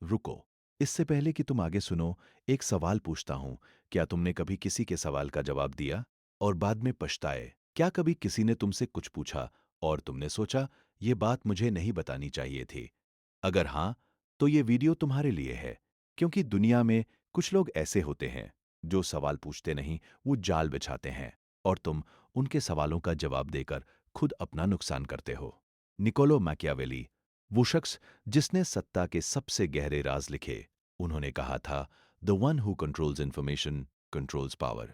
रुको, इससे पहले कि तुम आगे सुनो, एक सवाल पूछता हूं। क्या तुमने कभी किसी के सवाल का जवाब दिया और बाद में पछताए? क्या कभी किसी ने तुमसे कुछ पूछा और तुमने सोचा, ये बात मुझे नहीं बतानी चाहिए थी? अगर हाँ, तो ये वीडियो तुम्हारे लिए है, क्योंकि दुनिया में कुछ लोग ऐसे होते हैं जो सवाल पूछते नहीं, वो जाल बिछाते हैं, और तुम उनके सवालों का जवाब देकर खुद अपना नुकसान करते हो। निकोलो मैकियावेली, वो शख्स जिसने सत्ता के सबसे गहरे राज लिखे, उन्होंने कहा था, the one who controls information controls power.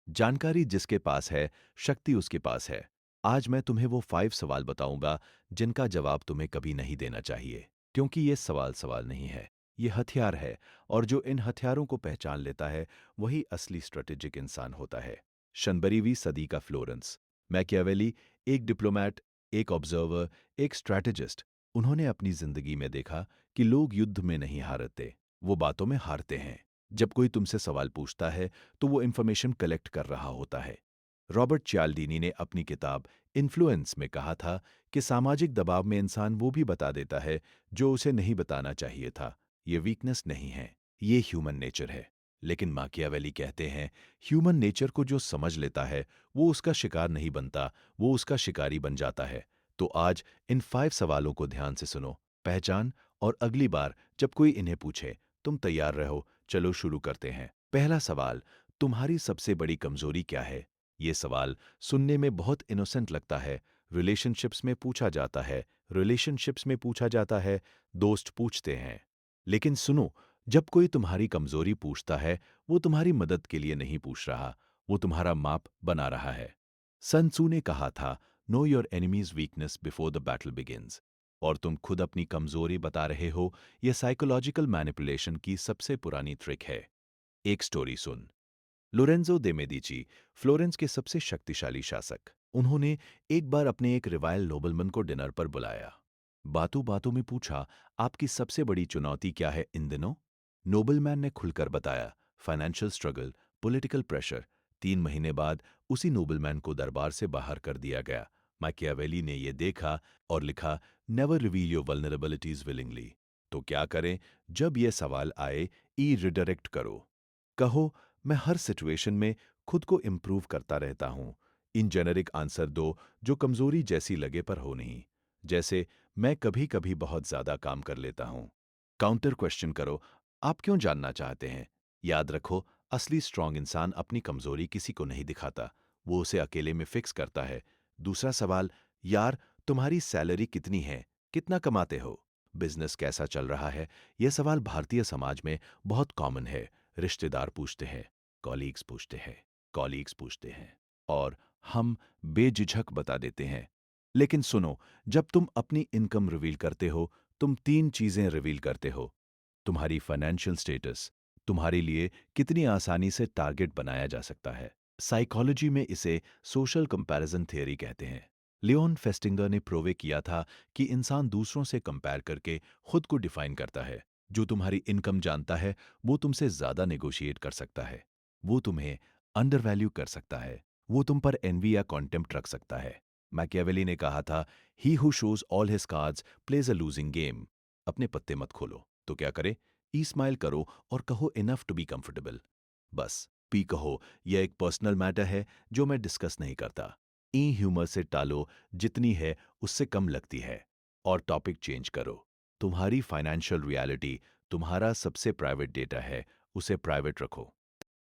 जानकारी जिसके पास है, शक्ति उसके पास है। आज मैं तुम्हें वो 5 सवाल बताऊंगा जिनका जवाब तुम्हें कभी नहीं देना चाहिए, क्योंकि ये सवाल सवाल नहीं है, ये हथियार है, और जो इन हथियारों को पहचान लेता है वही असली स्ट्रेटेजिक इंसान होता है। 15वीं सदी का फ्लोरेंस। मैकियावेली एक डिप्लोमैट, एक ऑब्जर्वर, एक स्ट्रैटेजिस्ट। उन्होंने अपनी जिंदगी में देखा कि लोग युद्ध में नहीं हारते, वो बातों में हारते हैं। जब कोई तुमसे सवाल पूछता है तो वो इंफॉर्मेशन कलेक्ट कर रहा होता है। रॉबर्ट चियाल्डीनी ने अपनी किताब इन्फ्लुएंस में कहा था कि सामाजिक दबाव में इंसान वो भी बता देता है जो उसे नहीं बताना चाहिए था। ये वीकनेस नहीं है, ये ह्यूमन नेचर है। लेकिन माकियावेली कहते हैं, ह्यूमन नेचर को जो समझ लेता है वो उसका शिकार नहीं बनता, वो उसका शिकारी बन जाता है। तो आज इन 5 सवालों को ध्यान से सुनो, पहचान, और अगली बार जब कोई इन्हें पूछे, तुम तैयार रहो। चलो शुरू करते हैं। पहला सवाल, तुम्हारी सबसे बड़ी कमजोरी क्या है? ये सवाल सुनने में बहुत इनोसेंट लगता है। रिलेशनशिप्स में पूछा जाता है, दोस्त पूछते हैं। लेकिन सुनो, जब कोई तुम्हारी कमजोरी पूछता है, वो तुम्हारी मदद के लिए नहीं पूछ रहा, वो तुम्हारा माप बना रहा है। सन त्सू ने कहा था, know your enemies weakness before the battle begins. और तुम खुद अपनी कमजोरी बता रहे हो, यह साइकोलॉजिकल मैनिपुलेशन की सबसे पुरानी ट्रिक है। एक स्टोरी सुन। लोरेंजो दे मेडिची, फ्लोरेंस के सबसे शक्तिशाली शासक, उन्होंने एक बार अपने एक रिवायल नोबलमैन को डिनर पर बुलाया। बातों बातों में पूछा, आपकी सबसे बड़ी चुनौती क्या है इन दिनों? नोबलमैन ने खुलकर बताया, फाइनेंशियल स्ट्रगल, पॉलिटिकल प्रेशर। 3 महीने बाद उसी नोबलमैन को दरबार से बाहर कर दिया गया। मैकियावेली ने यह देखा और लिखा, never reveal your vulnerabilities willingly. तो क्या करें जब यह सवाल आए? ई रिडायरेक्ट करो। कहो, मैं हर सिचुएशन में खुद को इम्प्रूव करता रहता हूं। इन जेनेरिक आंसर दो जो कमजोरी जैसी लगे पर हो नहीं। जैसे, मैं कभी कभी बहुत ज्यादा काम कर लेता हूं। काउंटर क्वेश्चन करो, आप क्यों जानना चाहते हैं? याद रखो, असली स्ट्रांग इंसान अपनी कमजोरी किसी को नहीं दिखाता, वो उसे अकेले में फिक्स करता है। दूसरा सवाल, यार, तुम्हारी सैलरी कितनी है? कितना कमाते हो? बिजनेस कैसा चल रहा है? यह सवाल भारतीय समाज में बहुत कॉमन है। रिश्तेदार पूछते हैं, कॉलीग्स पूछते हैं, कॉलीग्स पूछते हैं, और हम बेझिझक बता देते हैं। लेकिन सुनो, जब तुम अपनी इनकम रिवील करते हो, तुम 3 चीजें रिवील करते हो। तुम्हारी फाइनेंशियल स्टेटस, तुम्हारे लिए कितनी आसानी से टारगेट बनाया जा सकता है। साइकोलॉजी में इसे सोशल कंपैरिजन थ्योरी कहते हैं। लियोन फेस्टिंगर ने प्रूव किया था कि इंसान दूसरों से कंपेयर करके खुद को डिफाइन करता है। जो तुम्हारी इनकम जानता है, वो तुमसे ज्यादा नेगोशिएट कर सकता है, वो तुम्हें अंडरवैल्यू कर सकता है, वो तुम पर एनवी या कॉन्टेम्प्ट रख सकता है। मैकियावेली ने कहा था, he who shows all his cards plays a losing game. अपने पत्ते मत खोलो, तो क्या करे? ई स्माइल करो और कहो, इनफ टू बी कंफर्टेबल। बस पी कहो, यह एक पर्सनल मैटर है जो मैं डिस्कस नहीं करता। ई ह्यूमर से टालो, जितनी है उससे कम लगती है, और टॉपिक चेंज करो। तुम्हारी फाइनेंशियल रियलिटी तुम्हारा सबसे प्राइवेट डेटा है, उसे प्राइवेट रखो।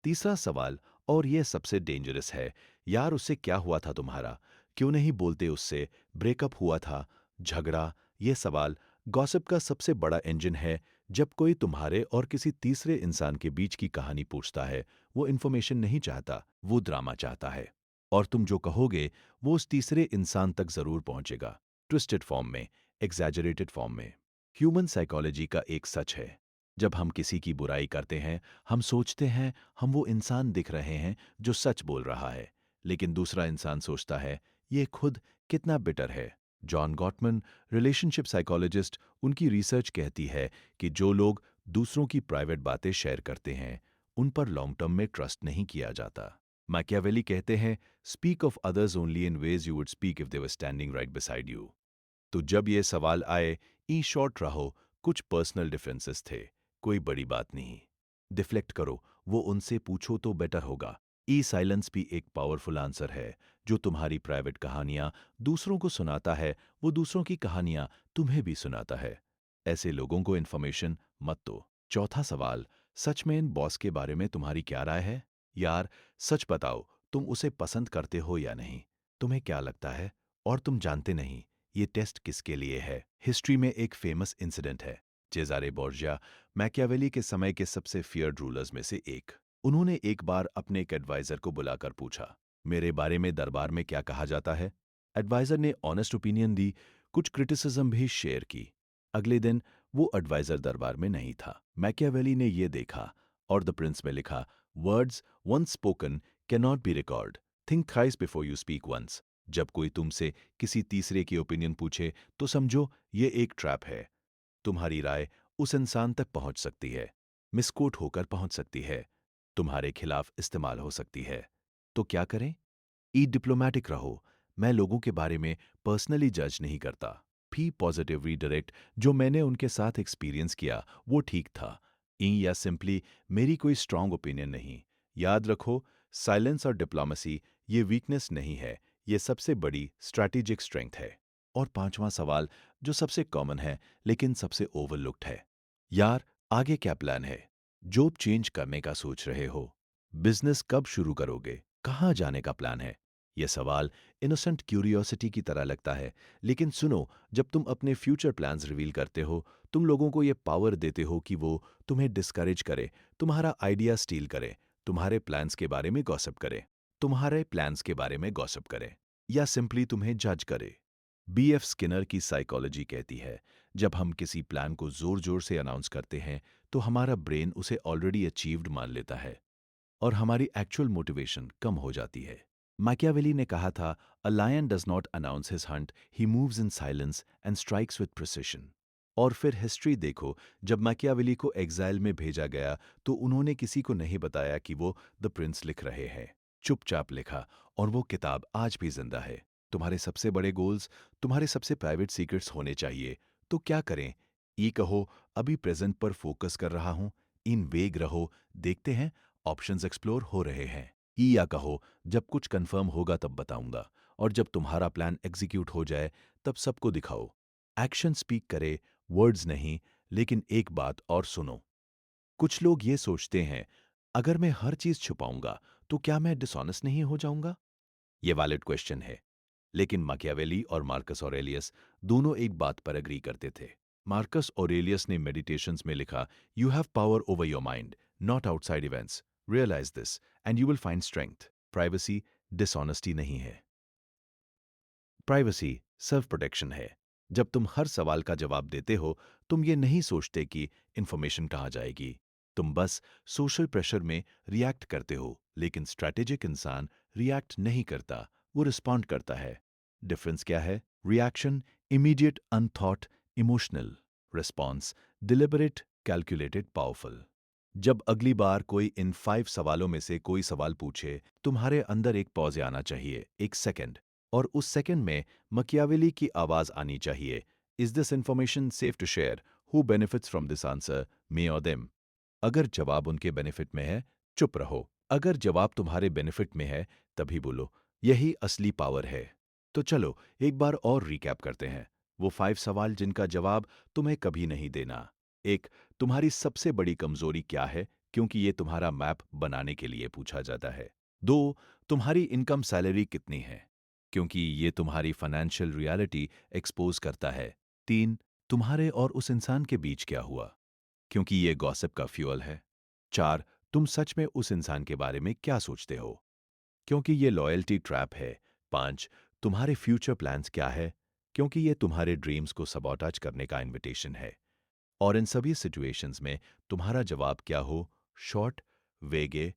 तीसरा सवाल, और यह सबसे डेंजरस है, यार, उससे क्या हुआ था तुम्हारा? क्यों नहीं बोलते उससे? ब्रेकअप हुआ था? झगड़ा? यह सवाल गॉसिप का सबसे बड़ा इंजन है। जब कोई तुम्हारे और किसी तीसरे इंसान के बीच की कहानी पूछता है, वो इन्फॉर्मेशन नहीं चाहता, वो ड्रामा चाहता है। और तुम जो कहोगे वो उस तीसरे इंसान तक जरूर पहुंचेगा, ट्विस्टेड फॉर्म में, एग्जैजरेटेड फॉर्म में। ह्यूमन साइकोलॉजी का एक सच है, जब हम किसी की बुराई करते हैं, हम सोचते हैं हम वो इंसान दिख रहे हैं जो सच बोल रहा है, लेकिन दूसरा इंसान सोचता है, ये खुद कितना बिटर है। जॉन गॉटमन, रिलेशनशिप साइकोलॉजिस्ट, उनकी रिसर्च कहती है कि जो लोग दूसरों की प्राइवेट बातें शेयर करते हैं, उन पर लॉन्ग टर्म में ट्रस्ट नहीं किया जाता। मैकियावेली कहते हैं, speak of others only in ways you would speak if they were standing right beside you. तो जब ये सवाल आए, ई शॉर्ट रहो, कुछ पर्सनल डिफरेंसेस थे, कोई बड़ी बात नहीं। डिफ्लेक्ट करो, वो उनसे पूछो तो बेटर होगा। ई साइलेंस भी एक पावरफुल आंसर है। जो तुम्हारी प्राइवेट कहानियां दूसरों को सुनाता है, वो दूसरों की कहानियां तुम्हें भी सुनाता है। ऐसे लोगों को इन्फॉर्मेशन मत दो। चौथा सवाल, सच में इन बॉस के बारे में तुम्हारी क्या राय है? यार, सच बताओ, तुम उसे पसंद करते हो या नहीं? तुम्हें क्या लगता है? और तुम जानते नहीं, ये टेस्ट किसके लिए है? हिस्ट्री में एक फेमस इंसिडेंट है। चेज़ारे बोर्जिया मैकियावेली के समय के सबसे फियर्ड रूलर्स में से एक। उन्होंने एक बार अपने एक एडवाइजर को बुलाकर पूछा, मेरे बारे में दरबार में क्या कहा जाता है? एडवाइजर ने ऑनेस्ट ओपिनियन दी, कुछ क्रिटिसिज्म भी शेयर की। अगले दिन वो एडवाइजर दरबार में नहीं था। मैकियावेली ने ये देखा और द प्रिंस में लिखा, words once spoken can not be record, think thrice before you speak once. जब कोई तुमसे किसी तीसरे की ओपिनियन पूछे तो समझो ये एक ट्रैप है। तुम्हारी राय उस इंसान तक पहुंच सकती है, मिसकोट होकर पहुंच सकती है, तुम्हारे खिलाफ इस्तेमाल हो सकती है। तो क्या करें? ई डिप्लोमेटिक रहो। मैं लोगों के बारे में पर्सनली जज नहीं करता। भी पॉजिटिव रीडायरेक्ट, जो मैंने उनके साथ एक्सपीरियंस किया वो ठीक था। ई या सिंपली मेरी कोई स्ट्रांग ओपिनियन नहीं। याद रखो, साइलेंस और डिप्लोमेसी ये वीकनेस नहीं है, ये सबसे बड़ी स्ट्रैटेजिक स्ट्रेंथ है। और पांचवां सवाल, जो सबसे कॉमन है लेकिन सबसे ओवरलुक्ड है, यार, आगे क्या प्लान है? जॉब चेंज करने का सोच रहे हो? बिजनेस कब शुरू करोगे? कहाँ जाने का प्लान है? यह सवाल इनोसेंट क्यूरियोसिटी की तरह लगता है, लेकिन सुनो, जब तुम अपने फ्यूचर प्लान्स रिवील करते हो, तुम लोगों को यह पावर देते हो कि वो तुम्हें डिस्करेज करे, तुम्हारा आइडिया स्टील करे, तुम्हारे प्लान्स के बारे में गॉसिप करे, तुम्हारे प्लान्स के बारे में गॉसिप करे, या सिंपली तुम्हें जज करे। बीएफ स्किनर की साइकोलॉजी कहती है, जब हम किसी प्लान को जोर जोर से अनाउंस करते हैं तो हमारा ब्रेन उसे ऑलरेडी अचीव्ड मान लेता है और हमारी एक्चुअल मोटिवेशन कम हो जाती है। मैकियावेली ने कहा था, a lion does not announce his hunt, he moves in silence and strikes with precision. और फिर हिस्ट्री देखो, जब मैकियावेली को एग्जाइल में भेजा गया तो उन्होंने किसी को नहीं बताया कि वो द प्रिंस लिख रहे हैं। चुपचाप लिखा और वो किताब आज भी जिंदा है। तुम्हारे सबसे बड़े गोल्स तुम्हारे सबसे प्राइवेट सीक्रेट्स होने चाहिए। तो क्या करें? ई कहो, अभी प्रेजेंट पर फोकस कर रहा हूं। इन वेग रहो, देखते हैं, ऑप्शंस एक्सप्लोर हो रहे हैं। ई या कहो, जब कुछ कंफर्म होगा तब बताऊंगा, और जब तुम्हारा प्लान एग्जीक्यूट हो जाए तब सबको दिखाओ। एक्शन स्पीक करे, वर्ड्स नहीं। लेकिन एक बात और सुनो, कुछ लोग ये सोचते हैं, अगर मैं हर चीज छुपाऊंगा तो क्या मैं डिसऑनेस्ट नहीं हो जाऊंगा? ये वैलिड क्वेश्चन है। लेकिन माकियावेली और मार्कस ऑरेलियस दोनों एक बात पर एग्री करते थे। मार्कस ऑरेलियस ने मेडिटेशंस में लिखा, you have power over your mind, not outside events. Realize this and you will find strength. Privacy dishonesty नहीं है। प्राइवेसी सेल्फ प्रोटेक्शन है। जब तुम हर सवाल का जवाब देते हो, तुम ये नहीं सोचते कि इंफॉर्मेशन कहाँ जाएगी। तुम बस सोशल प्रेशर में रिएक्ट करते हो। लेकिन स्ट्रैटेजिक इंसान रिएक्ट नहीं करता, वो रिस्पॉन्ड करता है। डिफरेंस क्या है? Reaction immediate, unthought, emotional. Response deliberate, calculated, powerful. जब अगली बार कोई इन 5 सवालों में से कोई सवाल पूछे, तुम्हारे अंदर एक पॉज आना चाहिए, एक सेकंड। और उस सेकंड में मकियावेली की आवाज आनी चाहिए, is this information safe to share? Who benefits from this answer, me or them? अगर जवाब उनके बेनिफिट में है, चुप रहो। अगर जवाब तुम्हारे बेनिफिट में है, तभी बोलो। यही असली पावर है। तो चलो एक बार और रिकैप करते हैं। वो 5 सवाल जिनका जवाब तुम्हें कभी नहीं देना। एक, तुम्हारी सबसे बड़ी कमजोरी क्या है? क्योंकि ये तुम्हारा मैप बनाने के लिए पूछा जाता है। 2, तुम्हारी इनकम सैलरी कितनी है? क्योंकि ये तुम्हारी फाइनेंशियल रियलिटी एक्सपोज करता है। 3, तुम्हारे और उस इंसान के बीच क्या हुआ? क्योंकि ये गॉसिप का फ्यूअल है। 4, तुम सच में उस इंसान के बारे में क्या सोचते हो? क्योंकि ये लॉयल्टी ट्रैप है। 5, तुम्हारे फ्यूचर प्लान्स क्या है? क्योंकि ये तुम्हारे ड्रीम्स को सबॉटाज करने का इनविटेशन है। और इन सभी सिचुएशंस में तुम्हारा जवाब क्या हो? शॉर्ट, वेगे,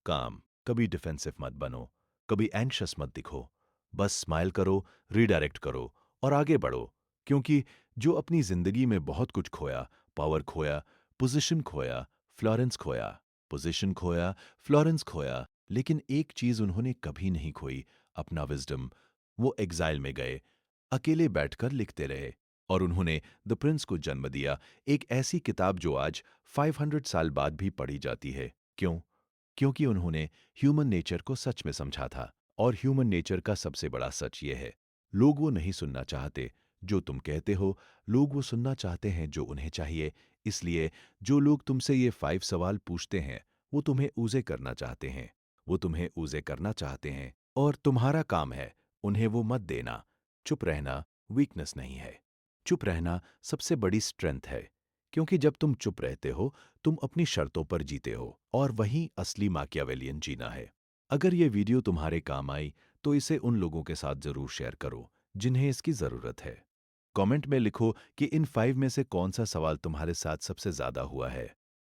काम। कभी डिफेंसिव मत बनो, कभी एंग्शियस मत दिखो। बस स्माइल करो, रीडायरेक्ट करो और आगे बढ़ो। क्योंकि जो अपनी जिंदगी में बहुत कुछ खोया, पावर खोया, पोजीशन खोया, फ्लोरेंस खोया, पोजीशन खोया, फ्लोरेंस खोया, लेकिन एक चीज उन्होंने कभी नहीं खोई, अपना विजडम। वो एग्जाइल में गए, अकेले बैठकर लिखते रहे और उन्होंने द प्रिंस को जन्म दिया, एक ऐसी किताब जो आज 500 साल बाद भी पढ़ी जाती है। क्यों? क्योंकि उन्होंने ह्यूमन नेचर को सच में समझा था। और ह्यूमन नेचर का सबसे बड़ा सच ये है, लोग वो नहीं सुनना चाहते जो तुम कहते हो, लोग वो सुनना चाहते हैं जो उन्हें चाहिए। इसलिए जो लोग तुमसे ये 5 सवाल पूछते हैं, वो तुम्हें ऊज़े करना चाहते हैं। वो तुम्हें ऊज़े करना चाहते हैं और तुम्हारा काम है उन्हें वो मत देना। चुप रहना वीकनेस नहीं है। चुप रहना सबसे बड़ी स्ट्रेंथ है, क्योंकि जब तुम चुप रहते हो, तुम अपनी शर्तों पर जीते हो और वही असली माकियावेलियन जीना है। अगर ये वीडियो तुम्हारे काम आई, तो इसे उन लोगों के साथ ज़रूर शेयर करो, जिन्हें इसकी ज़रूरत है। कमेंट में लिखो कि इन 5 में से कौन सा सवाल तुम्हारे साथ सबसे ज़्यादा हुआ है।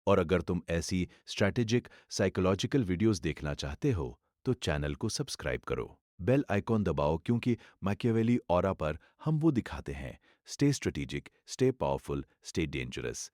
और अगर तुम ऐसी स्ट्रैटेजिक साइकोलॉजिकल वीडियोस देखना चाहते हो, तो चैनल को सब्सक्राइब करो। बेल आइकॉन दबाओ, क्योंकि मैकियावेली ऑरा पर हम वो दिखाते हैं। Stay strategic, stay powerful, stay dangerous.